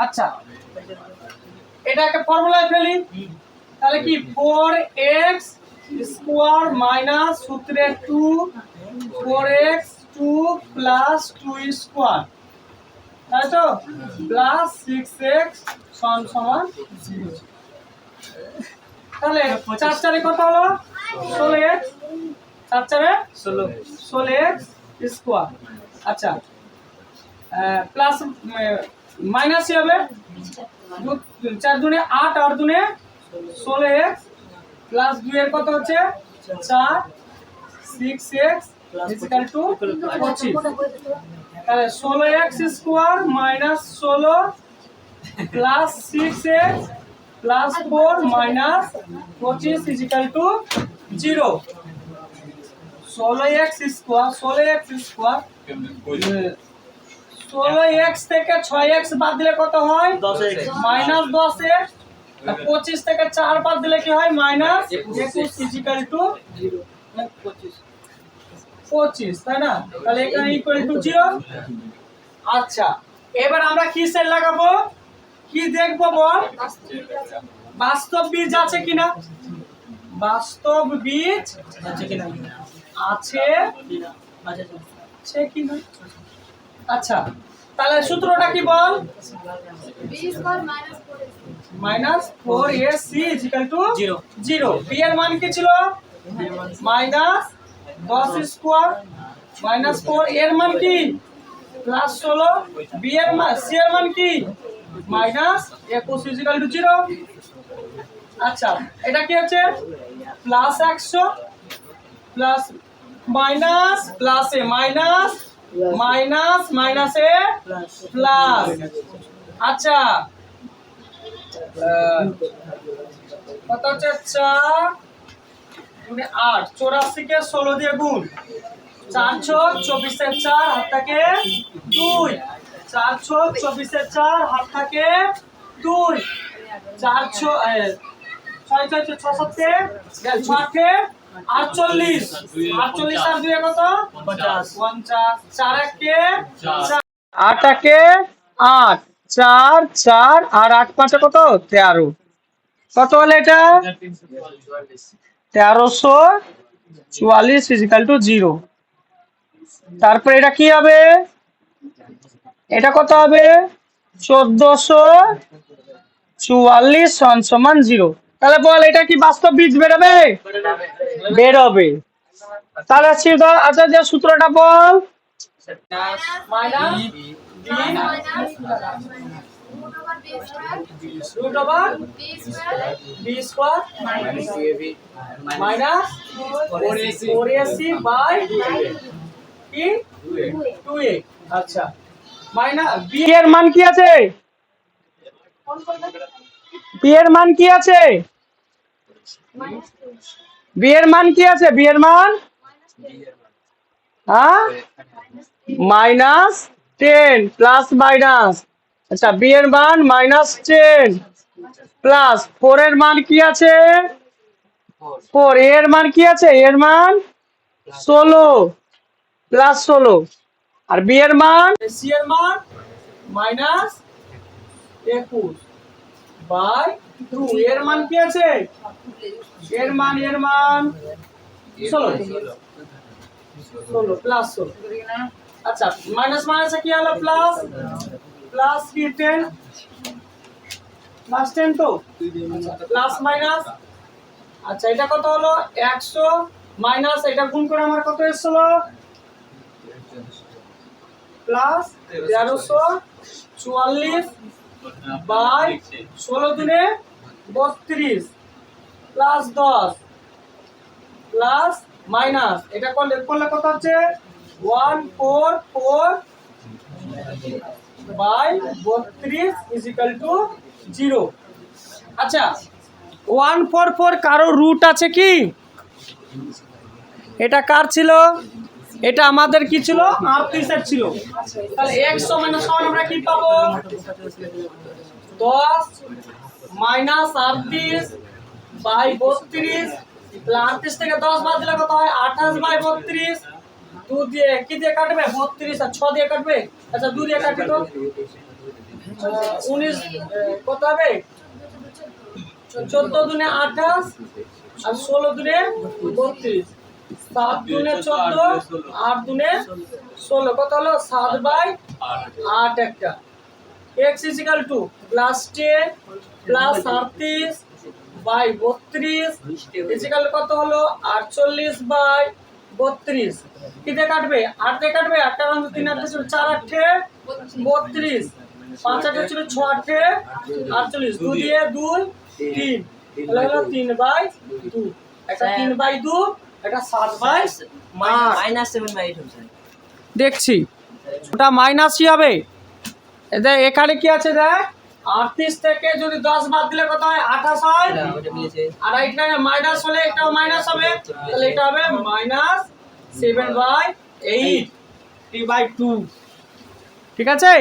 আচ্ছা এটা একটা ফর্মুলায় ফেলি, তাহলে কি 4x স্কোয়ার মাইনাস সূত্রের 2 4x 2 প্লাস 2 স্কোয়ার, তাই তো, প্লাস 6x সমান 0। তাহলে 4 4 কত হলো 16x, 4 4 16x স্কোয়ার। আচ্ছা প্লাস মাইনাস হবে 4 দুনে 8 আর দুনে 16x প্লাস 2 এর কত হচ্ছে 4 6x ইকুয়াল টু 25। তাহলে 16x square minus 16 plus 6x plus 4 minus 25 equal to 0। 16x square 16x থেকে 6x বাদ দিলে কত হয় মাইনাস 10x, 25 থেকে 4 বাদ দিলে কি হয় মাইনাস 21 ইকুয়াল টু 25, তাই না? তাহলে এখানে ইকুয়াল টু 0। আচ্ছা এবার আমরা কি সেল লাগাবো, কি দেখবো বল, বাস্তব বীজ আছে কিনা, বাস্তব বীজ আছে কিনা। আচ্ছা তাহলে সূত্রটা কি বল, minus 4ac equal to 0। B এর মান কি ছিল মাইনাস 10 স্কোয়ার মাইনাস 4, এর মান কি প্লাস 16, বি এর মান সি এর মান কি মাইনাস 21 ইকুয়াল টু 0। আচ্ছা এটা কি হচ্ছে প্লাস 100 প্লাস মাইনাস প্লাসে মাইনাস মাইনাস মাইনাসে প্লাস। আচ্ছা কত হচ্ছে 4 গুণে 8, 84 কে 16 দিয়ে গুণ, 424 এর 4 হাত থাকে 2, 424 এর 4 হাত থাকে 2, 4 6 6 6 7 48 48 আর 2 কত 50 4 একে 8 একে 8 4 4 আর 8 5 কত 13, কত হলো এটা 1344 ইকুয়াল টু 0। তারপর এটা কি হবে, এটা কত হবে 1444 সমান 0। তাহলে বল এটা কি বাস্তব বীজ বেরোবে, বেরোবে। তাহলে আচ্ছা যে সূত্রটা বল, minus root over b square minus 4ac by কি 2a। আচ্ছা মাইনাস b এর মান কি আছে, b এর মান কি আছে, b এর মান কি আছে, b এর মান হ্যাঁ মাইনাস 10 প্লাস মাইনাস। আচ্ছা বি এর মান মাইনাস 10 প্লাস 4 এর মান কি আছে 4, এর মান কি আছে, এর মান 16 প্লাস 16, আর বি এর মান সি এর মান মাইনাস 21 বাই 2, এর মান কি আছে, এর মান 16 প্লাস 16। আচ্ছা মাইনাস মাইনাসে কি হলো প্লাস, প্লাস কি 10 প্লাস 10 তো প্লাস মাইনাস। আচ্ছা এটা কত হলো 100 মাইনাস এটা গুণ করে আমার কত এসেছিল প্লাস 1344 বাই 16 দুনে 32 প্লাস 10 প্লাস মাইনাস এটা করলে কত হচ্ছে 144 বাই 32 ইকুয়াল টু 0। আচ্ছা 144 কারো রুট আছে কি, এটা কার ছিল, এটা আমাদের কি ছিল 38 ছিল। তাহলে x সমান আমরা কি পাবো 10 মাইনাস 38 বাই 32, 38 থেকে 10 বাদ দিলে কত হয় 28 বাই 32 2 দিয়ে কি দিয়ে কাটবে 32 আর 6 দিয়ে কাটবে আচ্ছা 2 দিয়ে কাটি তো 19 কত হবে 14 দুনে 28 আর 16 দুনে 32 7 দুনে 14 8 দুনে 16 কত হলো 7/8 একটা x = +10 +38/32 কত হলো 48/32 কি দিয়ে কাটবে 8 দিয়ে কাটবে 8 টার 3 8 ছিল 4 8 32 5 8 ছিল 6 8 48 2 দিয়ে 2 3 তাহলে হলো 3/2 এটা 3/2 এটা 7/8 -7/8 হচ্ছে দেখছি ওটা মাইনাসই হবে এখানে কি আছে দেখ 38 থেকে যদি 10 বাদ দিলে কত হয় 28 হয় ওটা মিলেছে আর এখানে মাইনাস হলে এটাও মাইনাস হবে তাহলে এটা হবে -7/8 3/2 ঠিক আছে